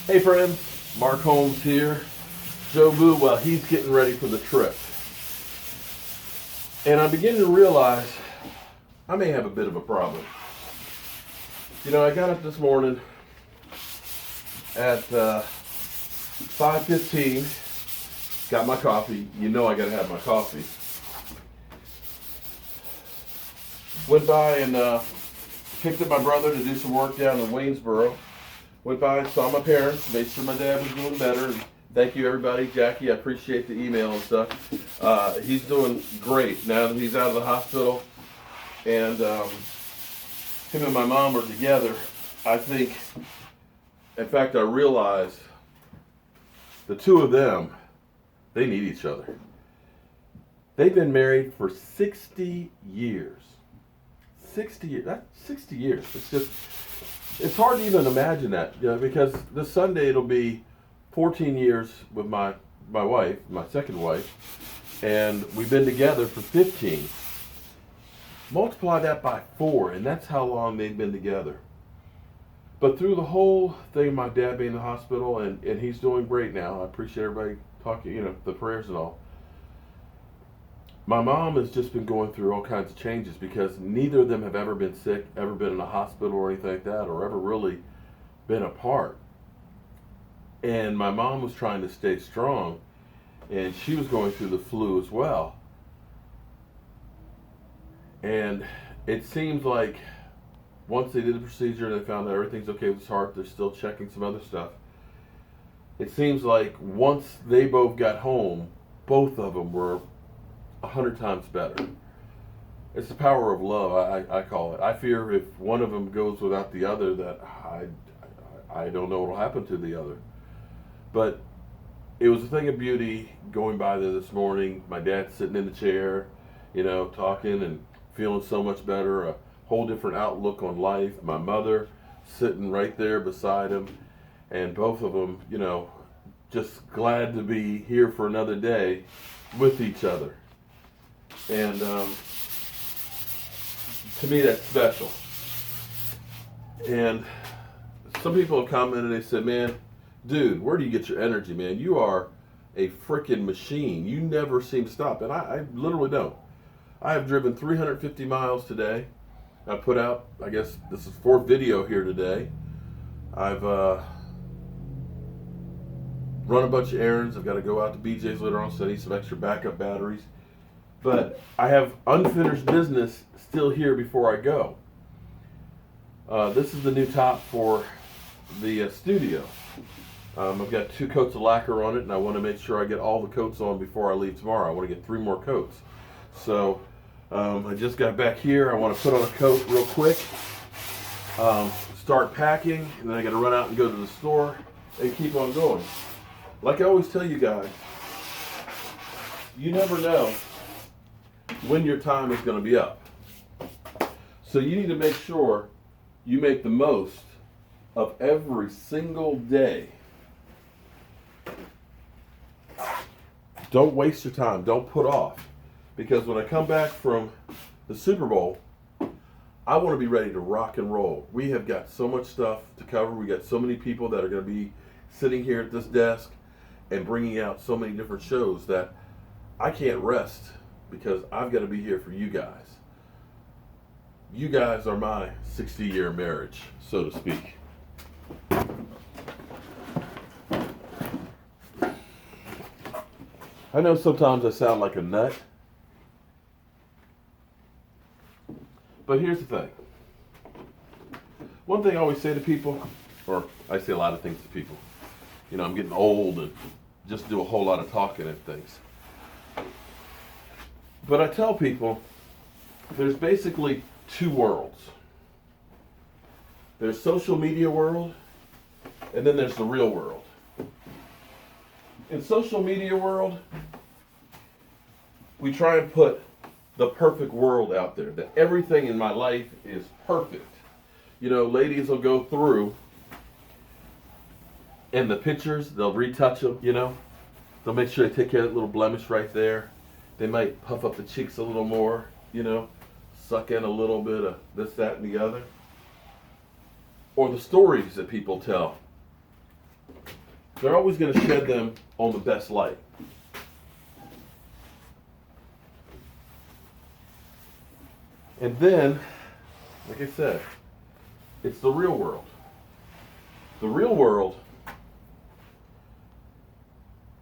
Hey friends, Mark Holmes here. Joe Boo, while he's getting ready for the trip. And I'm beginning to realize I may have a bit of a problem. You know, I got up this morning at 5:15, got my coffee. You know I gotta have my coffee. Went by and picked up my brother to do some work down in Waynesboro. Went by and saw my parents, made sure my dad was doing better. And thank you, everybody. Jackie, I appreciate the email and stuff. He's doing great now that he's out of the hospital. And him and my mom are together. I think, in fact, I realized the two of them, they need each other. They've been married for 60 years. 60 years. That's 60 years. It's hard to even imagine that, you know, because this Sunday it'll be 14 years with my wife, my second wife, and we've been together for 15. Multiply that by 4, and that's how long they've been together. But through the whole thing, my dad being in the hospital, and he's doing great now. I appreciate everybody talking, you know, the prayers and all. My mom has just been going through all kinds of changes because neither of them have ever been sick, ever been in a hospital or anything like that, or ever really been apart. And my mom was trying to stay strong, and she was going through the flu as well. And it seems like once they did the procedure and they found that everything's okay with his heart, they're still checking some other stuff. It seems like once they both got home, both of them were 100 times better. It's the power of love, I call it. I fear if one of them goes without the other, that I don't know what will happen to the other. But it was a thing of beauty going by there this morning. My dad sitting in the chair, you know, talking and feeling so much better, a whole different outlook on life. My mother sitting right there beside him, and both of them, you know, just glad to be here for another day with each other. And to me, that's special. And some people have commented, they said, man, dude, where do you get your energy, man? You are a freaking machine. You never seem to stop. And I literally don't. I have driven 350 miles today. I put out, I guess this is 4th video here today. I've run a bunch of errands. I've got to go out to BJ's later on, so I need some extra backup batteries. But I have unfinished business still here before I go. This is the new top for the studio. I've got 2 coats of lacquer on it, and I want to make sure I get all the coats on before I leave tomorrow. I want to get 3 more coats. So I just got back here. I want to put on a coat real quick, start packing, and then I got to run out and go to the store and keep on going. Like I always tell you guys, you never know when your time is going to be up. So you need to make sure you make the most of every single day. Don't waste your time. Don't put off. Because when I come back from the Super Bowl, I want to be ready to rock and roll. We have got so much stuff to cover. We got so many people that are going to be sitting here at this desk and bringing out so many different shows that I can't rest because I've got to be here for you guys. You guys are my 60-year marriage, so to speak. I know sometimes I sound like a nut, but here's the thing. One thing I always say to people, or I say a lot of things to people, you know, I'm getting old and just do a whole lot of talking and things. But I tell people there's basically 2 worlds. There's social media world, and then there's the real world. In social media world, we try and put the perfect world out there, that everything in my life is perfect. You know, ladies will go through and the pictures, they'll retouch them, you know. They'll make sure they take care of that little blemish right there. They might puff up the cheeks a little more, you know, suck in a little bit of this, that, and the other. Or the stories that people tell. they're always going to shed them on the best light. And then, like I said, it's the real world. The real world,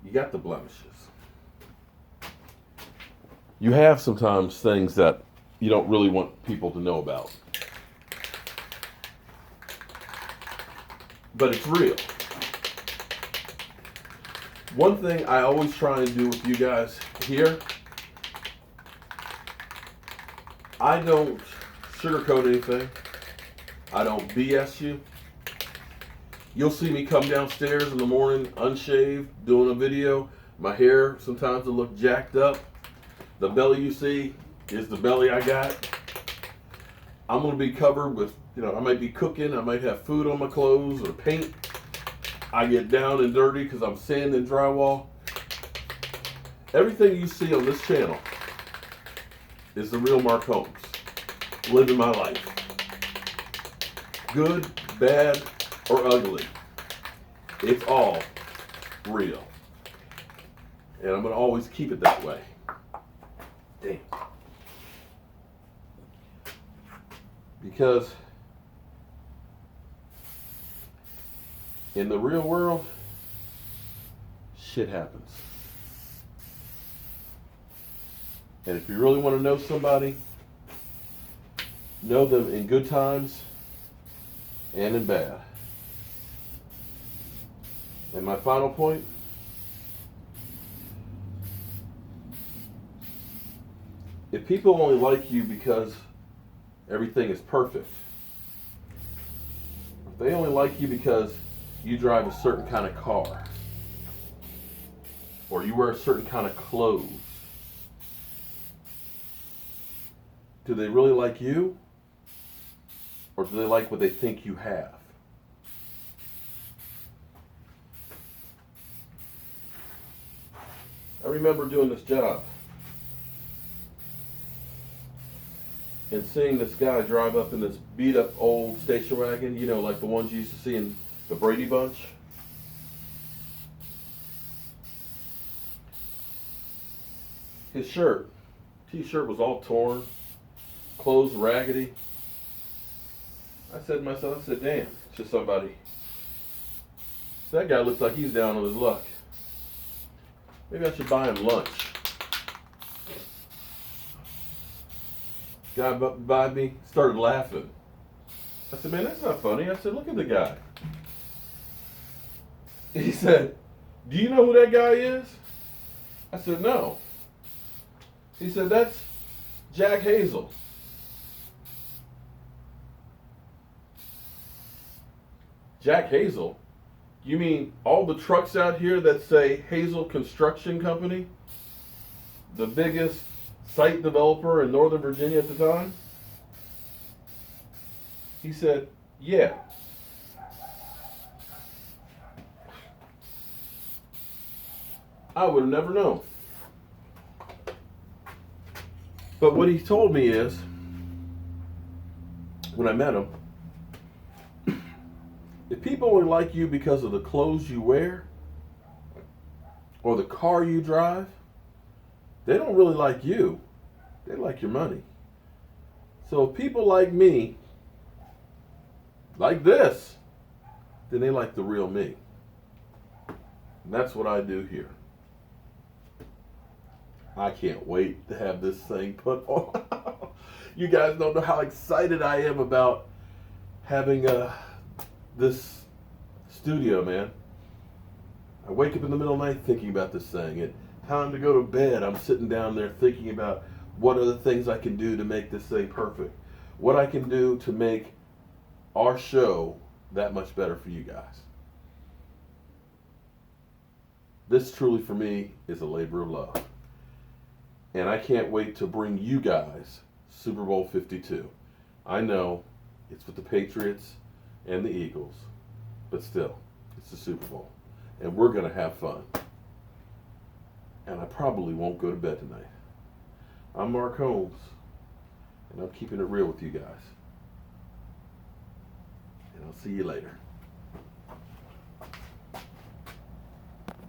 you got the blemishes. You have sometimes things that you don't really want people to know about. But it's real. One thing I always try and do with you guys here, I don't sugarcoat anything. I don't BS you. You'll see me come downstairs in the morning unshaved, doing a video. My hair sometimes will look jacked up. The belly you see is the belly I got. I'm going to be covered with, I might be cooking, I might have food on my clothes or paint. I get down and dirty because I'm sanding drywall. Everything you see on this channel is the real Mark Holmes, living my life. Good, bad, or ugly. It's all real. And I'm going to always keep it that way. Damn. Because in the real world, shit happens. And if you really want to know somebody, know them in good times and in bad. And my final point, if people only like you because everything is perfect, if they only like you because you drive a certain kind of car, or you wear a certain kind of clothes, do they really like you? Or do they like what they think you have? I remember doing this job and seeing this guy drive up in this beat up old station wagon, like the ones you used to see in the Brady Bunch. His t-shirt was all torn, clothes raggedy. I said to myself, damn, it's just somebody. That guy looks like he's down on his luck. Maybe I should buy him lunch. Guy by me started laughing. I said, man, that's not funny. I said, look at the guy. He said, do you know who that guy is? I said, no. He said, that's Jack Hazel. Jack Hazel? You mean all the trucks out here that say Hazel Construction Company? The biggest site developer in Northern Virginia at the time? He said, yeah. I would have never known. But what he told me is, when I met him, if people only like you because of the clothes you wear or the car you drive, they don't really like you. They like your money. So if people like me, like this, then they like the real me. And that's what I do here. I can't wait to have this thing put on. You guys don't know how excited I am about having this studio, man. I wake up in the middle of the night thinking about this thing. At time to go to bed, I'm sitting down there thinking about what are the things I can do to make this thing perfect. What I can do to make our show that much better for you guys. This truly for me is a labor of love. And I can't wait to bring you guys Super Bowl 52. I know it's with the Patriots and the Eagles, but still, it's the Super Bowl. And we're going to have fun. And I probably won't go to bed tonight. I'm Mark Holmes, and I'm keeping it real with you guys. And I'll see you later.